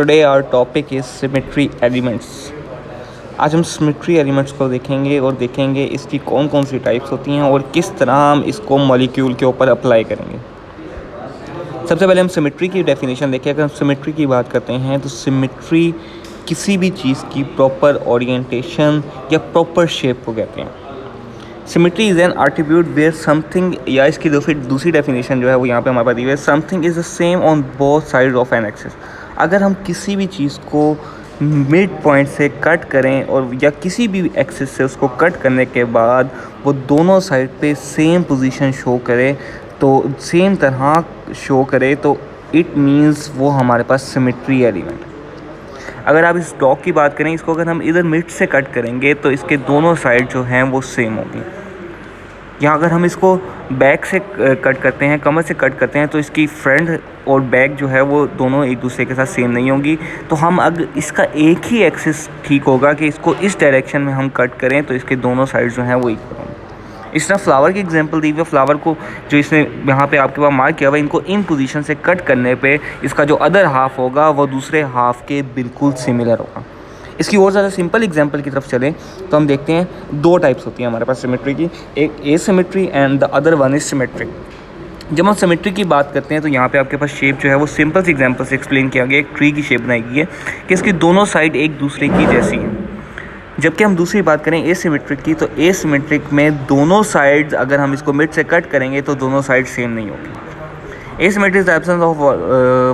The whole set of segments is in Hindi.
Today our topic is symmetry elements. आज हम सिमेट्री एलिमेंट्स को देखेंगे और देखेंगे इसकी कौन कौन सी टाइप्स होती हैं और किस तरह हम इसको मॉलिक्यूल के ऊपर अप्लाई करेंगे। सबसे पहले हम सिमेट्री की डेफिनेशन देखें। अगर हम सिमेट्री की बात करते हैं तो सिमेट्री किसी भी चीज़ की प्रॉपर ओरिएंटेशन या प्रॉपर शेप को कहते हैं। Symmetry is an attribute where something, या इसकी दूसरी डेफिनेशन जो है वो यहाँ पे हमारे पास दी हुई है, something is the same on both side of an axis. अगर हम किसी भी चीज़ को मिड पॉइंट से कट करें और या किसी भी एक्सिस से उसको कट करने के बाद वो दोनों साइड पे सेम पोजीशन शो करे, तो सेम तरह शो करे, तो इट मीन्स वो हमारे पास सिमेट्री एलिमेंट। अगर आप इस डॉग की बात करें, इसको अगर हम इधर मिड से कट करेंगे तो इसके दोनों साइड जो हैं वो सेम होंगी। यहाँ अगर हम इसको बैक से कट करते हैं, कमर से कट करते हैं, तो इसकी फ्रंट और बैक जो है वो दोनों एक दूसरे के साथ सेम नहीं होंगी। तो हम अगर इसका एक ही एक्सिस ठीक होगा कि इसको इस डायरेक्शन में हम कट करें तो इसके दोनों साइड जो हैं वो इक्वल होंगे। इस तरह फ्लावर की एग्जांपल दी हुई है। फ्लावर को जो इसने यहाँ पे आपके पास मार्क किया हुआ है, इनको इन पोजीशन से कट करने पे इसका जो अदर हाफ होगा वो दूसरे हाफ के बिल्कुल सिमिलर होगा। इसकी और ज़्यादा सिंपल एग्जांपल की तरफ चलें तो हम देखते हैं दो टाइप्स होती हैं हमारे पास सिमेट्री की, एक asymmetry and the other one is symmetry. जब हम सिमेट्री की बात करते हैं तो यहाँ पे आपके पास शेप जो है वो सिंपल सी एग्जांपल से एक्सप्लेन किया गया। एक ट्री की शेप बनाई गई है कि इसकी दोनों साइड एक दूसरे की जैसी हैं। जबकि हम दूसरी बात करें एसिमेट्रिक की, तो एसिमेट्रिक में दोनों साइड्स अगर हम इसको मिड से कट करेंगे तो दोनों साइड सेम नहीं होगी। Asymmetry is the absence of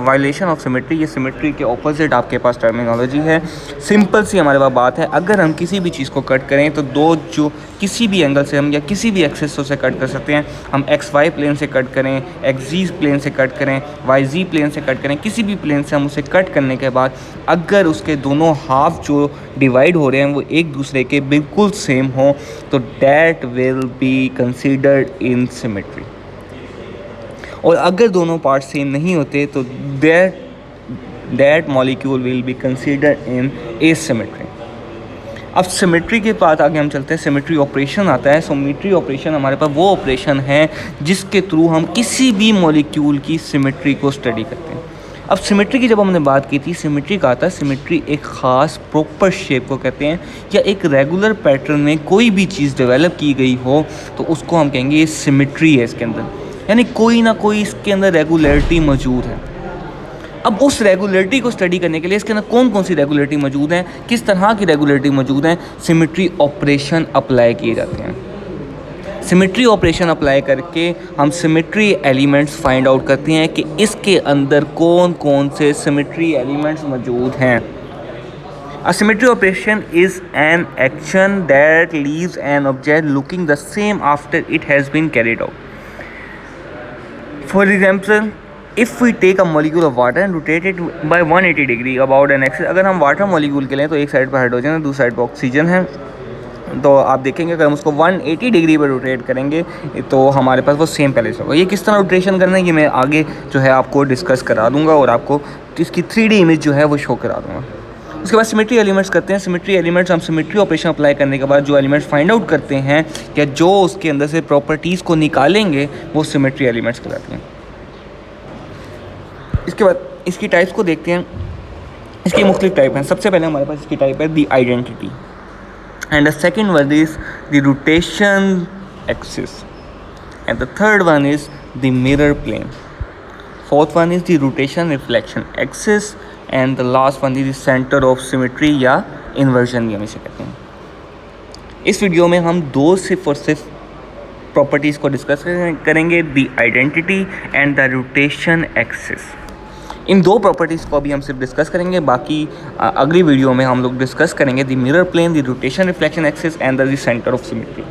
violation of symmetry. ये सिमेट्री के ऑपोजिट आपके पास टर्मिनोलॉजी है। सिंपल सी हमारे पास बात है, अगर हम किसी भी चीज़ को कट करें तो दो जो किसी भी एंगल से हम या किसी भी एक्सिस से कट कर सकते हैं। हम एक्स वाई प्लेन से कट करें, एक्स जी प्लेन से कट करें, वाई जी प्लेन से कट करें, किसी भी प्लेन से हम उसे कट करने के बाद अगर उसके दोनों हाफ जो डिवाइड हो रहे हैं वो एक दूसरे के बिल्कुल सेम हो तो that will be considered in symmetry. और अगर दोनों पार्ट सेम नहीं होते तो that molecule will be considered in asymmetry. अब सिमेट्री के बाद आगे हम चलते हैं, सिमेट्री ऑपरेशन आता है। सिमेट्री ऑपरेशन हमारे पास वो ऑपरेशन है जिसके थ्रू हम किसी भी मॉलिक्यूल की सिमेट्री को स्टडी करते हैं। अब सिमेट्री की जब हमने बात की थी, सिमेट्री का आता है, सिमेट्री एक ख़ास प्रॉपर शेप को कहते हैं, या एक रेगुलर पैटर्न में कोई भी चीज़ डेवलप की गई हो तो उसको हम कहेंगे ये सिमेट्री है इसके अंदर, यानी कोई ना कोई इसके अंदर रेगुलरिटी मौजूद है। अब उस रेगुलरिटी को स्टडी करने के लिए इसके अंदर कौन कौन सी रेगुलरिटी मौजूद हैं, किस तरह की रेगुलरिटी मौजूद हैं, सिमेट्री ऑपरेशन अप्लाई किए जाते हैं। सिमेट्री ऑपरेशन अप्लाई करके हम सिमेट्री एलिमेंट्स फाइंड आउट करते हैं कि इसके अंदर कौन कौन से सिमेट्री एलिमेंट्स मौजूद हैं। A symmetry operation is an action that leaves an object looking the same after it has been carried out. For example, if we take a molecule of water and rotate it by 180 degree about an axis, अगर हम वाटर मॉलिक्यूल के लें तो एक साइड पर हाइड्रोजन है, दूसरी साइड पर ऑक्सीजन है, तो आप देखेंगे अगर हम उसको 180 डिग्री पर रोटेट करेंगे तो हमारे पास वो सेम पहले से होगा। ये किस तरह रोटेशन करना है ये मैं आगे जो है आपको डिस्कस करा दूंगा और आपको इसकी 3D इमेज जो है वो शो करा दूंगा। उसके बाद सिमेट्री एलिमेंट्स करते हैं। सिमेट्री एलिमेंट्स हम सिमेट्री ऑपरेशन अप्लाई करने के बाद जो एलिमेंट्स फाइंड आउट करते हैं या जो उसके अंदर से प्रॉपर्टीज़ को निकालेंगे वो सिमेट्री एलिमेंट्स कहलाते हैं। इसके बाद इसकी टाइप्स को देखते हैं। इसकी मुख्तलिफ टाइप हैं। सबसे पहले हमारे पास इसकी टाइप है the identity, and the second one is the rotation axis, and the third one is the mirror plane, fourth one is the rotation reflection axis, and the last one is centre of symmetry या इन्वर्जन भी हम इसे कहते हैं। इस वीडियो में हम दो सिर्फ और सिर्फ प्रॉपर्टीज़ को डिस्कस करेंगे, the identity and the rotation axis. इन दो प्रॉपर्टीज़ को अभी हम सिर्फ डिस्कस करेंगे, बाकी अगली वीडियो में हम लोग डिस्कस करेंगे the mirror plane, the rotation reflection axis and the centre of symmetry.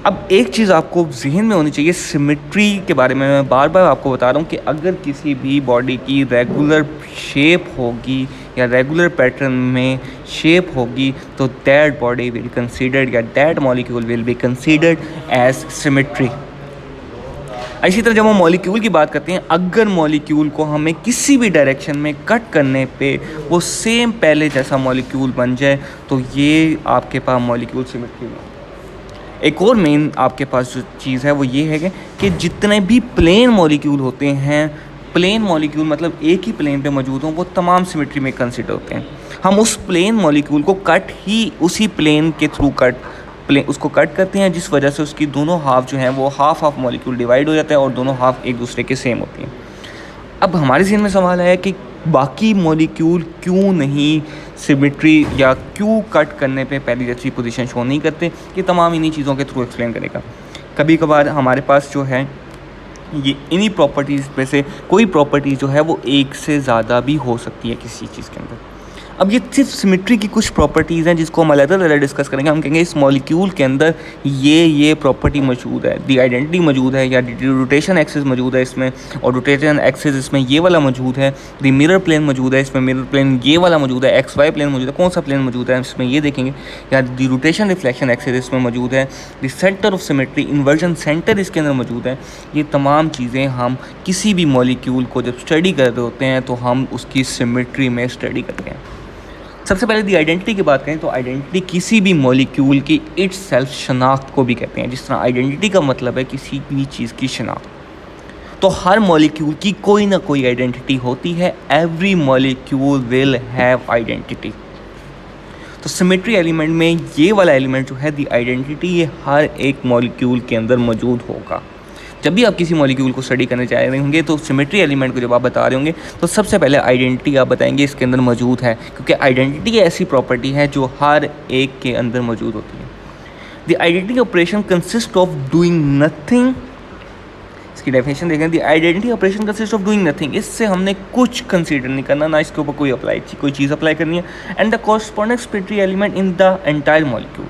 अब एक चीज़ आपको जहन में होनी चाहिए, सिमेट्री के बारे में मैं बार बार आपको बता रहा हूँ कि अगर किसी भी बॉडी की रेगुलर शेप होगी या रेगुलर पैटर्न में शेप होगी तो दैट बॉडी विल कंसीडर्ड या that molecule will be considered as symmetry. इसी तरह जब हम मॉलिक्यूल की बात करते हैं, अगर मॉलिक्यूल को हमें किसी भी डायरेक्शन में कट करने पे वो सेम पहले जैसा मॉलिक्यूल बन जाए तो ये आपके पास मॉलिक्यूल सिमेट्री में। एक और मेन आपके पास जो चीज़ है वो ये है कि जितने भी प्लेन मॉलिक्यूल होते हैं प्लेन मॉलिक्यूल मतलब एक ही प्लेन पे मौजूद हों, वो तमाम सिमेट्री में कंसिडर होते हैं। हम उस प्लेन मॉलिक्यूल को कट ही उसी प्लेन के थ्रू उसको कट करते हैं, जिस वजह से उसकी दोनों हाफ जो हैं वो हाफ मॉलिक्यूल डिवाइड हो जाता है और दोनों हाफ एक दूसरे के सेम होती हैं। अब हमारे ज़हन में सवाल है कि बाकी मॉलिक्यूल क्यों नहीं सिमेट्री या क्यों कट करने पे पहली जैसी पोजीशन शो नहीं करते। ये तमाम इन्हीं चीज़ों के थ्रू एक्सप्लेन करेगा। कभी कभार हमारे पास जो है ये इन्हीं प्रॉपर्टीज़ में से कोई प्रॉपर्टी जो है वो एक से ज़्यादा भी हो सकती है किसी चीज़ के अंदर। अब ये सिर्फ सिमेट्री की कुछ प्रॉपर्टीज़ हैं जिसको हम अलग डिस्कस करेंगे। हम कहेंगे इस मॉलिक्यूल के अंदर ये प्रॉपर्टी मौजूद है, दी आइडेंटिटी मौजूद है, या रोटेशन एक्सिस मौजूद है इसमें, और रोटेशन एक्सिस इसमें ये वाला मौजूद है, दी मिरर प्लेन मौजूद है इसमें, मिरर प्लेन ये वाला मौजूद है, एक्स वाई प्लेन मौजूद है, कौन सा प्लेन मौजूद है इसमें ये देखेंगे, या दी रोटेशन रिफ्लेक्शन एक्सिस इसमें मौजूद है, the centre of symmetry inversion centre इसके अंदर मौजूद है। ये तमाम चीज़ें हम किसी भी मॉलिक्यूल को जब स्टडी कर रहे होते हैं तो हम उसकी सिमेट्री में स्टडी करते हैं। सबसे पहले दी आइडेंटिटी की बात करें तो आइडेंटिटी किसी भी मॉलिक्यूल की इट्स सेल्फ शनाख्त को भी कहते हैं। जिस तरह आइडेंटिटी का मतलब है किसी भी चीज़ की शनाख्त, तो हर मॉलिक्यूल की कोई ना कोई आइडेंटिटी होती है। Every molecule will have identity. तो सिमेट्री एलिमेंट में ये वाला एलिमेंट जो है दी आइडेंटिटी, ये हर एक मॉलिक्यूल के अंदर मौजूद होगा। जब भी आप किसी मॉलिक्यूल को स्टडी करने जा रहे होंगे तो सिमेट्री एलिमेंट को जब आप बता रहे होंगे तो सबसे पहले आइडेंटिटी आप बताएंगे इसके अंदर मौजूद है, क्योंकि आइडेंटिटी ऐसी प्रॉपर्टी है जो हर एक के अंदर मौजूद होती है। The identity operation consist of doing nothing. इसकी डेफिनेशन देखें, the identity operation consist of doing nothing. इससे हमने कुछ कंसीडर नहीं करना, ना इसके ऊपर कोई चीज़ अप्लाई करनी है। And the corresponding symmetry element in the entire molecule.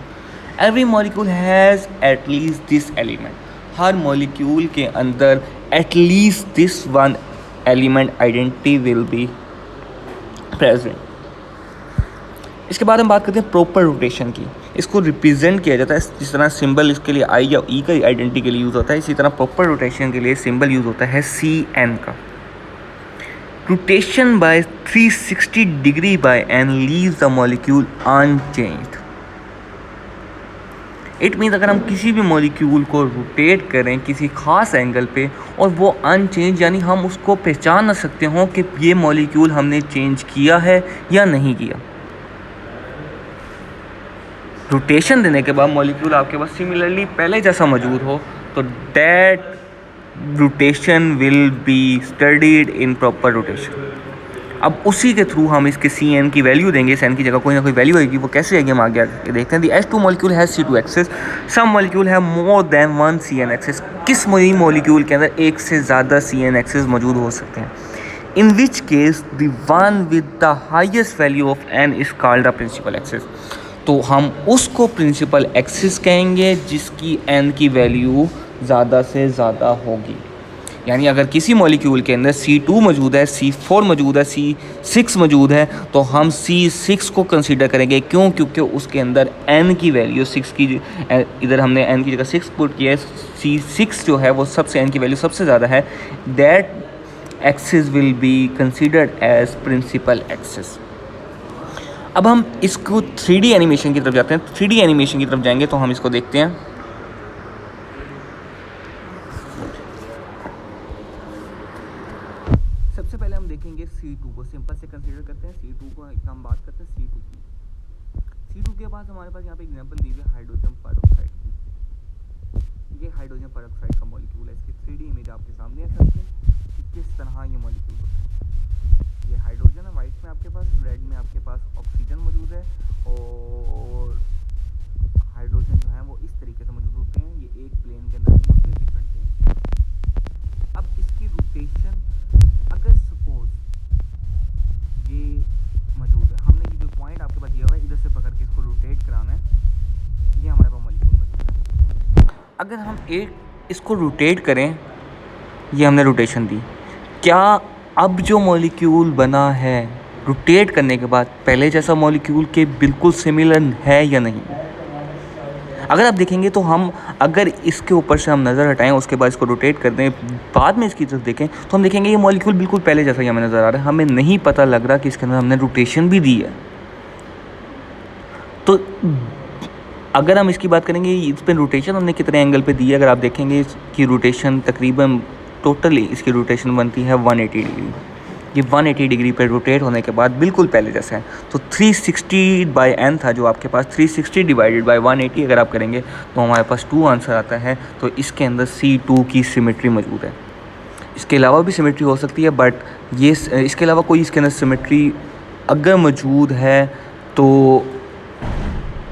Every molecule has at least this element. Her molecule के अंदर at least this one element identity will be present. इसके बाद हम बात करते हैं प्रॉपर रोटेशन की। इसको रिप्रेजेंट किया जाता है जिस तरह सिंबल इसके लिए आई या ई का आइडेंटिटी के लिए यूज़ होता है, इसी तरह प्रॉपर रोटेशन के लिए सिंबल यूज़ होता है CN का। Rotation by 360 degree by N leaves the molecule unchanged. It means अगर हम किसी भी मॉलिक्यूल को रोटेट करें किसी ख़ास एंगल पे और वो अनचेंज, यानी हम उसको पहचान ना सकते हों कि ये मॉलिक्यूल हमने चेंज किया है या नहीं किया। रोटेशन देने के बाद मॉलिक्यूल आपके पास सिमिलरली पहले जैसा मौजूद हो तो that rotation will be studied in proper rotation. अब उसी के थ्रू हम इसके CN की वैल्यू देंगे। इस N की जगह कोई ना कोई वैल्यू आएगी, वो कैसे आएगी हम आगे देखते हैं। The H2 molecule has C2 axis. Some molecule है more than one CN axes. किस मॉलिक्यूल के अंदर एक से ज़्यादा CN एक्सेस मौजूद हो सकते हैं। In which case the one with the highest value of N is called the principal axis. तो हम उसको प्रिंसिपल एक्सेस कहेंगे जिसकी N की वैल्यू ज़्यादा से ज़्यादा होगी। यानी अगर किसी मॉलिक्यूल के अंदर C2 मौजूद है, C4 मौजूद है, C6 मौजूद है, तो हम C6 को कंसीडर करेंगे। क्यों? क्योंकि उसके अंदर N की वैल्यू 6 की, इधर हमने N की जगह 6 पुट किया है, C6 जो है वो सबसे N की वैल्यू सबसे ज़्यादा है। That axis will be considered as principal axis. अब हम इसको 3D एनिमेशन की तरफ जाते हैं। 3D एनिमेशन की तरफ जाएंगे तो हम इसको देखते हैं। सबसे पहले हम देखेंगे C2 को, सिंपल से कंसीडर करते हैं C2 को। हम बात करते हैं C2 की। C2 के बाद हमारे पास यहाँ पे एग्जांपल दी हुई है हाइड्रोजन पेरोक्साइड की। ये हाइड्रोजन पेरोक्साइड का मॉलिक्यूल है। इसकी 3D इमेज आपके सामने है सबसे कि किस तरह ये मॉलिक्यूल होता है। ये हाइड्रोजन है, वाइट में आपके पास, रेड में आपके पास ऑक्सीजन मौजूद है, और हाइड्रोजन जो है वो इस तरीके से मौजूद होते हैं। ये एक प्लेन के अंदर नहीं होते, डिफरेंट प्लेन। अब इसकी रोटेशन अगर सपोज ये मौजूद है, हमने ये जो पॉइंट आपके पास दिया हुआ है इधर से पकड़ के इसको रोटेट कराना है, ये हमारे पास मॉलिक्यूल मौजूद है। अगर हम इसको रोटेट करें, ये हमने रोटेशन दी, क्या अब जो मॉलिक्यूल बना है रोटेट करने के बाद पहले जैसा मॉलिक्यूल के बिल्कुल सिमिलर है या नहीं? अगर आप देखेंगे तो हम अगर इसके ऊपर से हम नज़र हटाएं, उसके बाद इसको रोटेट कर दें, बाद में इसकी तरफ देखें तो हम देखेंगे ये मॉलिक्यूल बिल्कुल पहले जैसा ही हमें नज़र आ रहा है। हमें नहीं पता लग रहा कि इसके अंदर हमने रोटेशन भी दी है। तो अगर हम इसकी बात करेंगे इस पर रोटेशन हमने कितने एंगल पे दी है, अगर आप देखेंगे कि रोटेशन तकरीबन टोटली इसकी रोटेशन बनती है 180 डिग्री। ये 180 डिग्री पे रोटेट होने के बाद बिल्कुल पहले जैसा है। तो 360/n था जो आपके पास, 360 डिवाइडेड बाय 180 अगर आप करेंगे तो हमारे पास 2 आंसर आता है। तो इसके अंदर C2 की सिमेट्री मौजूद है। इसके अलावा भी सिमेट्री हो सकती है, बट ये इसके अलावा कोई इसके अंदर सिमेट्री अगर मौजूद है तो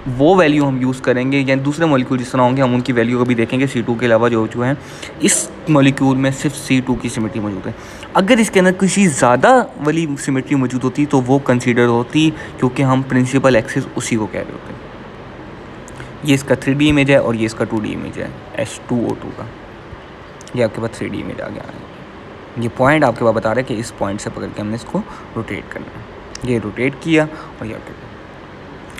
वो वैल्यू हम यूज़ करेंगे, या दूसरे मॉलिक्यूल जिस तरह होंगे हम उनकी वैल्यू को भी देखेंगे। C2 के अलावा जो हैं इस मॉलिक्यूल में सिर्फ C2 की सिमेट्री मौजूद है। अगर इसके अंदर किसी ज़्यादा वाली सिमेट्री मौजूद होती तो वो कंसीडर होती, क्योंकि हम प्रिंसिपल एक्सिस उसी को कह रहे होते हैं। ये इसका 3D इमेज है और ये इसका 2D इमेज है H2O2 का। ये आपके पास 3D इमेज आ गया है। ये पॉइंट आपके पास बता रहा है कि इस पॉइंट से पकड़ के हमने इसको रोटेट करना है। ये रोटेट किया और ये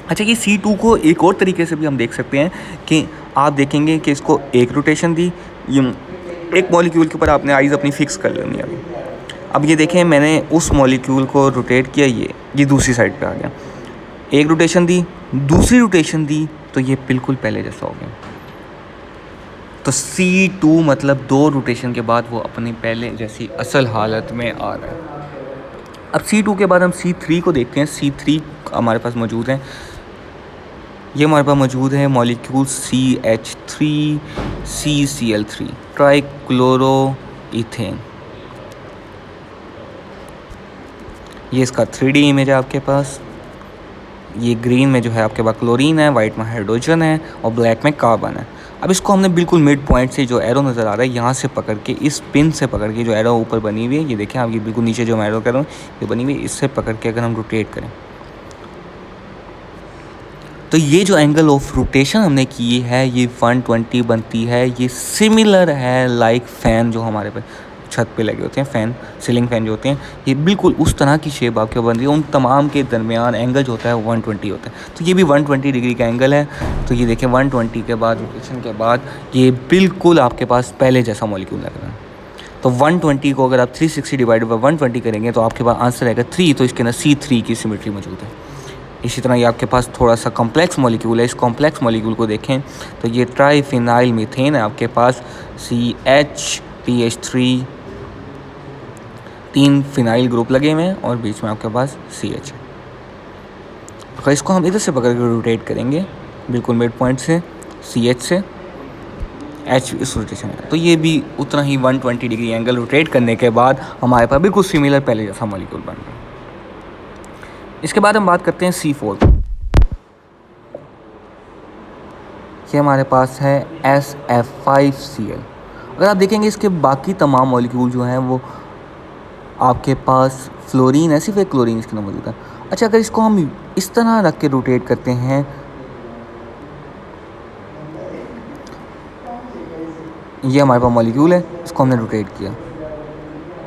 अच्छा, ये C2 को एक और तरीके से भी हम देख सकते हैं कि आप देखेंगे कि इसको एक रोटेशन दी, ये एक मॉलिक्यूल के ऊपर आपने आइज़ अपनी फ़िक्स कर लेनी है। अब ये देखें, मैंने उस मॉलिक्यूल को रोटेट किया, ये दूसरी साइड पे आ गया। एक रोटेशन दी, दूसरी रोटेशन दी, तो ये बिल्कुल पहले जैसा हो गया। तो C2 मतलब 2 रोटेशन के बाद वो अपनी पहले जैसी असल हालत में आ रहा है। अब C2 के बाद हम C3 को देखते हैं। C3 हमारे पास मौजूद है, ये हमारे पास मौजूद है molecule CH3 CCl3 trichloro ethane. ये इसका 3D इमेज है आपके पास। ये ग्रीन में जो है आपके पास क्लोरीन है, वाइट में हाइड्रोजन है और ब्लैक में कार्बन है। अब इसको हमने बिल्कुल मिड पॉइंट से जो एरो नज़र आ रहा है यहाँ से पकड़ के, इस पिन से पकड़ के जो एरो ऊपर बनी हुई है, ये देखें आप, ये बिल्कुल नीचे जो मैं एरो कर रहा हूँ ये बनी हुई है, इससे पकड़ के अगर हम रोटेट करें तो ये जो एंगल ऑफ रोटेशन हमने की है ये 120 बनती है। ये सिमिलर है लाइक फ़ैन जो हमारे पे छत पे लगे होते हैं, फ़ैन, सीलिंग फ़ैन जो होते हैं, ये बिल्कुल उस तरह की शेप आपके बन रही है। उन तमाम के दरमियान एंगल जो होता है 120 होता है। तो ये भी 120 डिग्री का एंगल है। तो ये देखें 120 के बाद रोटेशन के बाद ये बिल्कुल आपके पास पहले जैसा मॉलिक्यूल लग रहा है। तो 120 को अगर आप 360 डिवाइड बाई 120 करेंगे तो आपके पास आंसर आएगा 3। तो इसके अंदर C3 की सिमेट्री मौजूद है। इसी तरह ये आपके पास थोड़ा सा कॉम्प्लेक्स मॉलिक्यूल है। इस कॉम्प्लेक्स मॉलिक्यूल को देखें तो ये ट्राइफिनाइल मीथेन है आपके पास, CH3 3 फिनाइल ग्रुप लगे हुए हैं और बीच में आपके पास CH है। तो इसको हम इधर से पकड़ के रोटेट करेंगे बिल्कुल मिड पॉइंट से, CH से H इस रोटेशन है। तो ये भी उतना ही 120 डिग्री एंगल रोटेट करने के बाद हमारे पास बिल्कुल सिमिलर पहले जैसा मॉलिक्यूल बन गया। इसके बाद हम बात करते हैं C4। ये हमारे पास है SF5Cl। अगर आप देखेंगे इसके बाकी तमाम मॉलिक्यूल जो हैं वो आपके पास फ्लोरीन है, सिर्फ एक क्लोरीन इसके अंदर मौजूद है। अच्छा, अगर इसको हम इस तरह रख के रोटेट करते हैं, ये हमारे पास मॉलिक्यूल है, इसको हमने रोटेट किया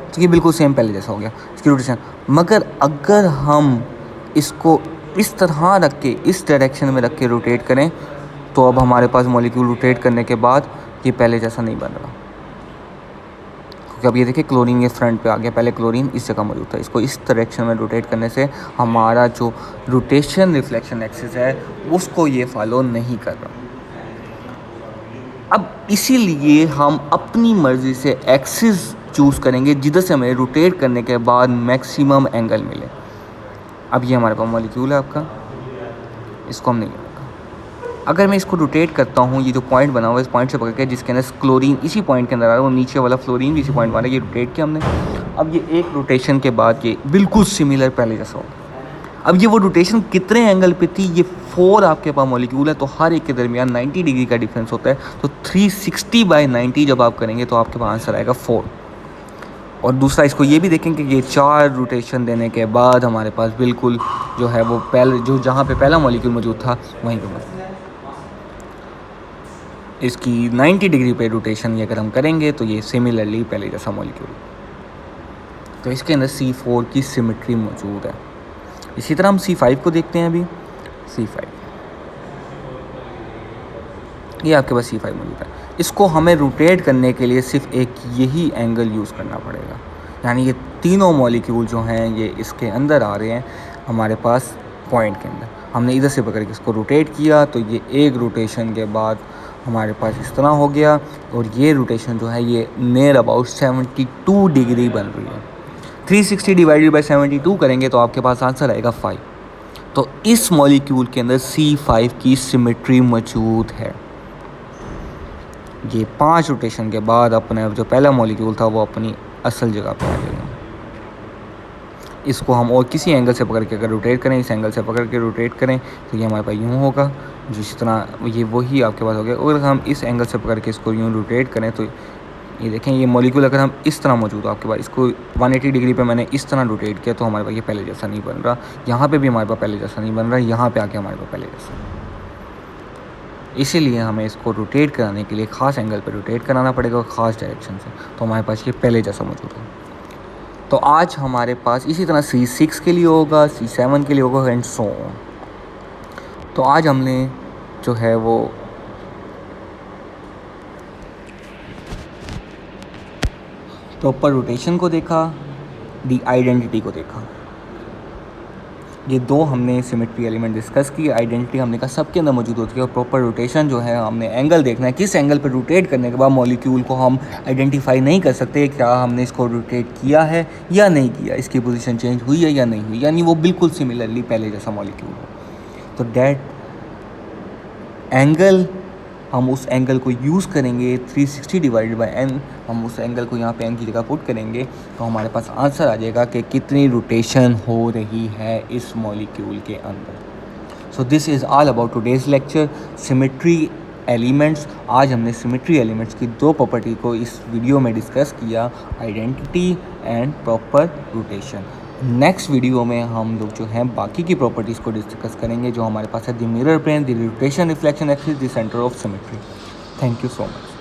तो ये बिल्कुल सेम पहले जैसा हो गया इसकी रोटेशन। मगर अगर हम इसको इस तरह रख के, इस डायरेक्शन में रख के रोटेट करें तो अब हमारे पास मॉलिक्यूल रोटेट करने के बाद ये पहले जैसा नहीं बन रहा, क्योंकि अब ये देखिए क्लोरीन ये फ्रंट पे आ गया, पहले क्लोरीन इस जगह मौजूद था। इसको इस डायरेक्शन में रोटेट करने से हमारा जो रोटेशन रिफ्लेक्शन एक्सिस है उसको ये फॉलो नहीं कर रहा। अब इसीलिए हम अपनी मर्ज़ी से एक्सिस चूज़ करेंगे जिधर से हमें रोटेट करने के बाद मैक्सिमम एंगल मिले। अब ये हमारे पास मॉलिक्यूल है आपका, इसको हम नहीं रखा। अगर मैं इसको रोटेट करता हूँ, ये जो पॉइंट बना हुआ है इस पॉइंट से पकड़ के, जिसके अंदर क्लोरीन इसी पॉइंट के अंदर आ रहा है, वो नीचे वाला फ्लोरीन भी इसी पॉइंट वाला, ये रोटेट किया हमने। अब ये एक रोटेशन के बाद ये बिल्कुल सिमिलर पहले जैसा होगा। अब ये वो रोटेशन कितने एंगल पे थी, ये 4 आपके पास मॉलिक्यूल है तो हर एक के दरमियान 90 डिग्री का डिफरेंस होता है। तो 360/90 जब आप करेंगे तो आपके पास आंसर आएगा 4। और दूसरा इसको ये भी देखेंगे कि ये 4 रोटेशन देने के बाद हमारे पास बिल्कुल जो है वो पहले जो जहाँ पे पहला मॉलिक्यूल मौजूद था वहीं पे इसकी 90 डिग्री पे रोटेशन ये अगर हम करेंगे तो ये सिमिलरली पहले जैसा मॉलिक्यूल। तो इसके अंदर C4 की सिमेट्री मौजूद है। इसी तरह हम C5 को देखते हैं। अभी C5 ये आपके पास C5 मौजूद है। इसको हमें रोटेट करने के लिए सिर्फ एक यही एंगल यूज़ करना पड़ेगा, यानी ये तीनों मॉलिक्यूल जो हैं ये इसके अंदर आ रहे हैं हमारे पास पॉइंट के अंदर। हमने इधर से पकड़ के इसको रोटेट किया तो ये एक रोटेशन के बाद हमारे पास इस तरह हो गया और ये रोटेशन जो है ये नियर अबाउट 72 डिग्री बन रही है। 360 डिवाइडेड बाई 72 करेंगे तो आपके पास आंसर आएगा 5। तो इस मॉलिक्यूल के अंदर C5 की सिमेट्री मौजूद है। ये 5 रोटेशन के बाद अपना जो पहला मॉलिक्यूल था वो अपनी असल जगह पे आ जाएगा। इसको हम और किसी एंगल से पकड़ के अगर रोटेट करें, इस एंगल से पकड़ के रोटेट करें तो ये हमारे पास यूँ होगा, जिस तरह ये वही आपके पास हो गया। और अगर हम इस एंगल से पकड़ के इसको यूँ रोटेट करें तो ये देखें, ये मॉलिक्यूल अगर हम इस तरह मौजूद हो आपके पास, इसको 180 डिग्री पे मैंने इस तरह रोटेट किया तो हमारे पास ये पहले जैसा नहीं बन रहा। यहाँ पे भी हमारे पास पहले जैसा नहीं बन रहा, यहाँ पे आके हमारे पास पहले जैसा। इसीलिए हमें इसको रोटेट कराने के लिए ख़ास एंगल पे रोटेट कराना पड़ेगा और ख़ास डायरेक्शन से, तो हमारे पास ये पहले जैसा मौजूद है। तो आज हमारे पास इसी तरह C6 के लिए होगा, C7 के लिए होगा एंड सो ऑन। तो आज हमने जो है वो प्रॉपर रोटेशन को देखा, दी आइडेंटिटी को देखा। ये दो हमने सिमेट्री एलिमेंट डिस्कस की। आइडेंटिटी हमने कहा सबके अंदर मौजूद होती है और प्रॉपर रोटेशन जो है हमने एंगल देखना है, किस एंगल पर रोटेट करने के बाद मॉलिक्यूल को हम आइडेंटिफाई नहीं कर सकते क्या हमने इसको रोटेट किया है या नहीं किया, इसकी पोजीशन चेंज हुई है या नहीं हुई, यानी वो बिल्कुल सिमिलरली पहले जैसा मॉलिक्यूल हो। तो दैट एंगल, हम उस एंगल को यूज़ करेंगे 360 डिवाइडेड बाई n। हम उस एंगल को यहाँ पे n की जगह पुट करेंगे तो हमारे पास आंसर आ जाएगा कि कितनी रोटेशन हो रही है इस मॉलिक्यूल के अंदर। So this is all about today's lecture, symmetry elements. आज हमने सिमेट्री एलिमेंट्स की दो प्रॉपर्टी को इस वीडियो में डिस्कस किया, identity and proper rotation. Next video में हम लोग जो हैं बाकी की प्रॉपर्टीज़ को डिस्कस करेंगे जो हमारे पास है, the mirror plane, the rotation reflection axis, the centre of symmetry. Thank you so much.